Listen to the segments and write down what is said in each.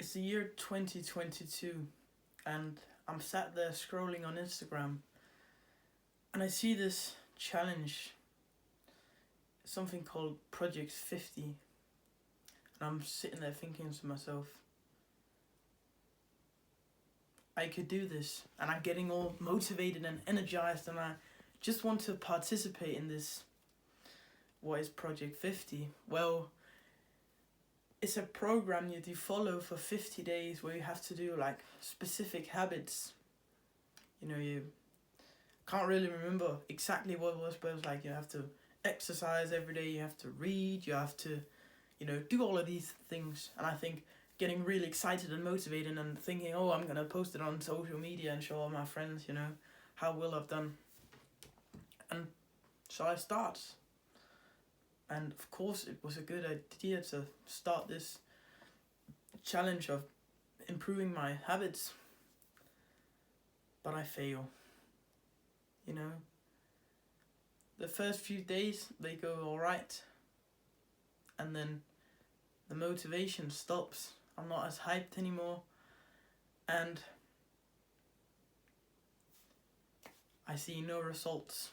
It's the year 2022, and I'm sat there scrolling on Instagram, and I see this challenge, something called Project 50, and I'm sitting there thinking to myself, I could do this, and I'm getting all motivated and energized, and I just want to participate in this. What is Project 50? Well, it's a program you do follow for 50 days where you have to do like specific habits. You can't really remember exactly what it was, but it was like you have to exercise every day, you have to read, you have to, do all of these things. And I think getting really excited and motivated and thinking, oh, I'm going to post it on social media and show all my friends, how well I've done. And so I start. And of course, it was a good idea to start this challenge of improving my habits. But I fail. The first few days, they go alright. And then the motivation stops. I'm not as hyped anymore. And I see no results.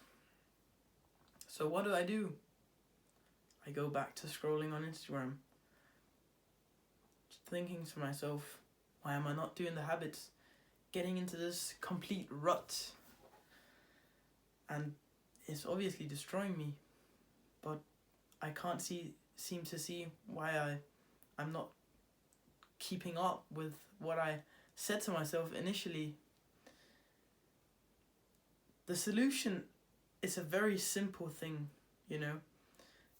So what do? I go back to scrolling on Instagram, thinking to myself, why am I not doing the habits? Getting into this complete rut. And it's obviously destroying me, but I can't seem to see why I'm not keeping up with what I said to myself initially. The solution is a very simple thing,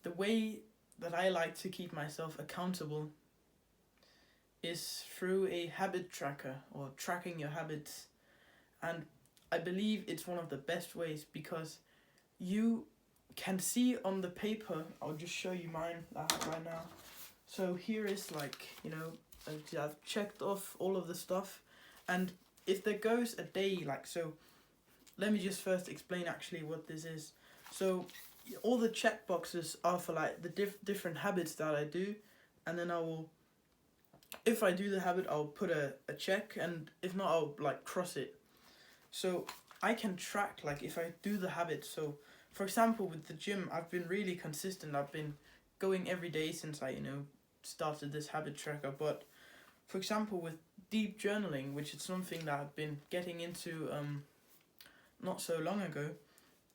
The way that I like to keep myself accountable is through a habit tracker or tracking your habits. And I believe it's one of the best ways because you can see on the paper, I'll just show you mine right now. So here is I've checked off all of the stuff, and if there goes a day, so let me just first explain actually what this is. So all the check boxes are for the different habits that I do, and then if I do the habit, I'll put a check, and if not, I'll cross it. So I can track if I do the habit. So for example, with the gym, I've been really consistent. I've been going every day since I started this habit tracker. But for example, with deep journaling, which is something that I've been getting into not so long ago,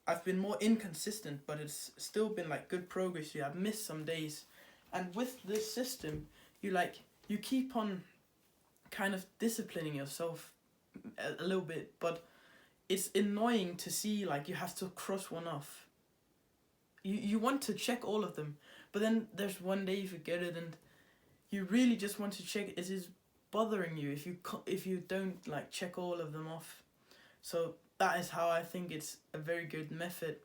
I've been more inconsistent, but it's still been good progress. I've missed some days, and with this system, you keep on kind of disciplining yourself a little bit, but it's annoying to see you have to cross one off. You want to check all of them, but then there's one day you forget it, and you really just want to check. It is bothering you if you don't check all of them off. So that is how I think it's a very good method.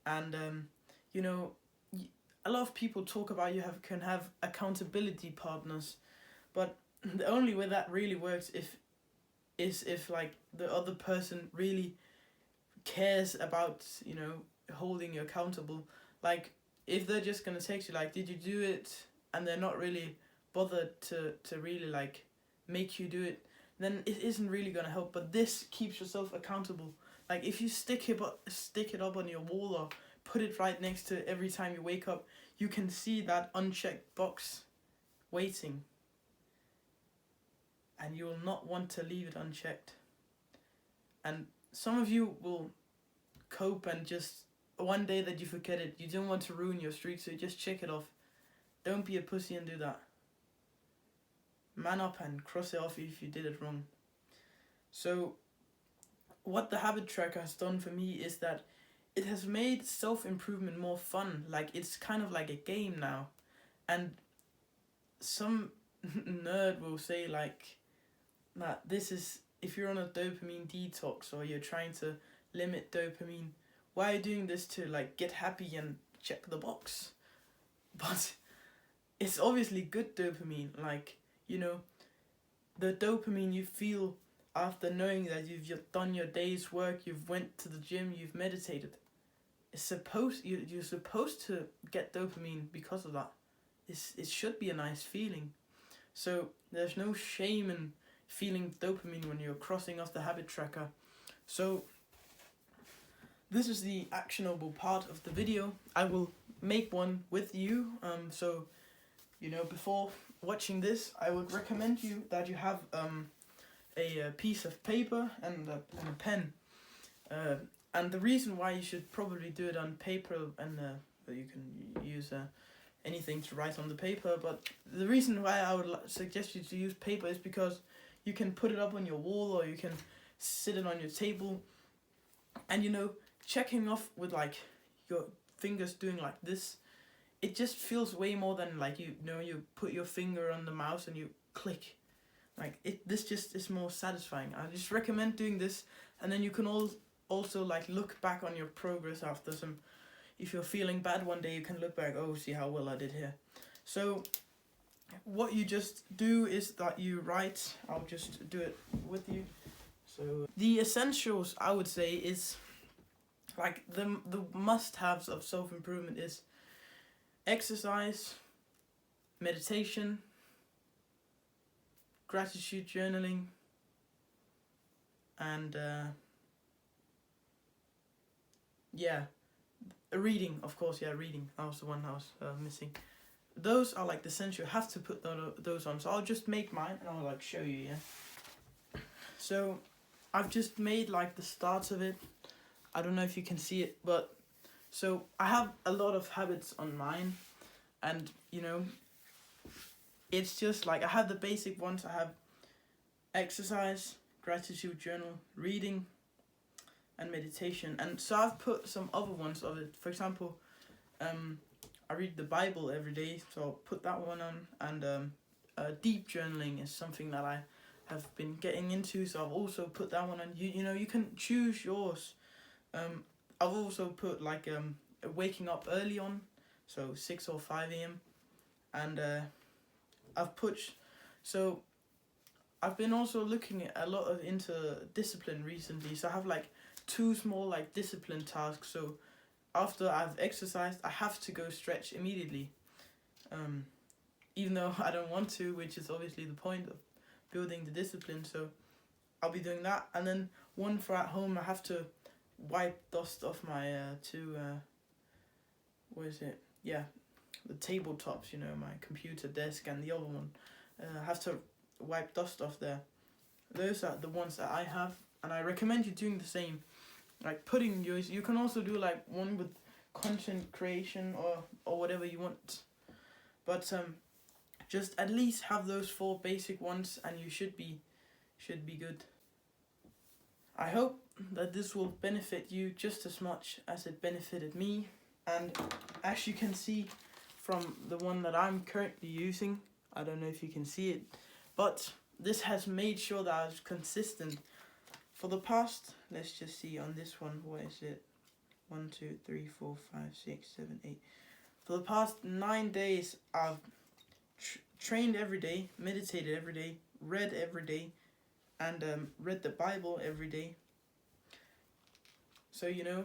And a lot of people talk about can have accountability partners, but the only way that really works is if the other person really cares about holding you accountable. If they're just gonna text you did you do it, and they're not really bothered to really make you do it, then it isn't really gonna help. But this keeps yourself accountable. If you stick it up on your wall or put it right next to every time you wake up, you can see that unchecked box waiting, and you will not want to leave it unchecked. And some of you will cope, and just one day that you forget it, you don't want to ruin your streak, so you just check it off. Don't be a pussy and do that. Man up and cross it off if you did it wrong. So what the habit tracker has done for me is that it has made self-improvement more fun. It's kind of like a game now. And some nerd will say that this is, if you're on a dopamine detox or you're trying to limit dopamine, why are you doing this to get happy and check the box? But it's obviously good dopamine. The dopamine you feel after knowing that you've done your day's work, you've went to the gym, you've meditated. You're supposed to get dopamine because of that. It should be a nice feeling. So there's no shame in feeling dopamine when you're crossing off the habit tracker. So this is the actionable part of the video. I will make one with you. So, you know, before watching this, I would recommend you that you have a piece of paper and a pen. And the reason why you should probably do it on paper, and you can use anything to write on the paper, but the reason why I would suggest you to use paper is because you can put it up on your wall, or you can sit it on your table, and you know, checking off with like your fingers doing like this, it just feels way more than like, you know, you put your finger on the mouse and you click. Like this just is more satisfying. I just recommend doing this, and then you can also like look back on your progress after some. If you're feeling bad one day, you can look back, oh, see how well I did here. So what you just do is that you write, I'll just do it with you. So the essentials, I would say, is like the must-haves of self-improvement is exercise, meditation, gratitude journaling, and reading, of course. Reading, that was the one I was missing. Those are like the essential. You have to put those on. So I'll just make mine and I'll like show you. So I've just made like the start of it. I don't know if you can see it, but so I have a lot of habits on mine, and you know, it's just like I have the basic ones. I have exercise, gratitude journal, reading, and meditation. And so I've put some other ones of it. For example, I read the Bible every day, so I'll put that one on. And deep journaling is something that I have been getting into, so I've also put that one on. You know, you can choose yours. I've also put like waking up early on, so 6 or 5 a.m. And I've been also looking at a lot of into discipline recently. So I have like 2 small like discipline tasks. So after I've exercised, I have to go stretch immediately, even though I don't want to, which is obviously the point of building the discipline. So I'll be doing that, and then one for at home, I have to wipe dust off my the tabletops, you know, my computer desk, and the other one, I have to wipe dust off there. Those are the ones that I have, and I recommend you doing the same. Like putting yours, you can also do like one with content creation or whatever you want, but just at least have those 4 basic ones, and you should be good. I hope that this will benefit you just as much as it benefited me. And as you can see from the one that I'm currently using, I don't know if you can see it, but this has made sure that I was consistent for the past, let's just see on this one, what is it? 1, 2, 3, 4, 5, 6, 7, 8. For the past 9 days, I've trained every day, meditated every day, read every day, and read the Bible every day. So, you know,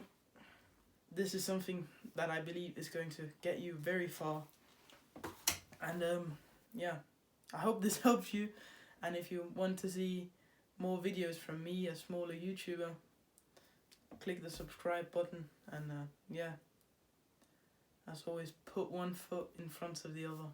this is something that I believe is going to get you very far. And I hope this helps you. And if you want to see more videos from me, a smaller YouTuber, click the subscribe button. And as always, put one foot in front of the other.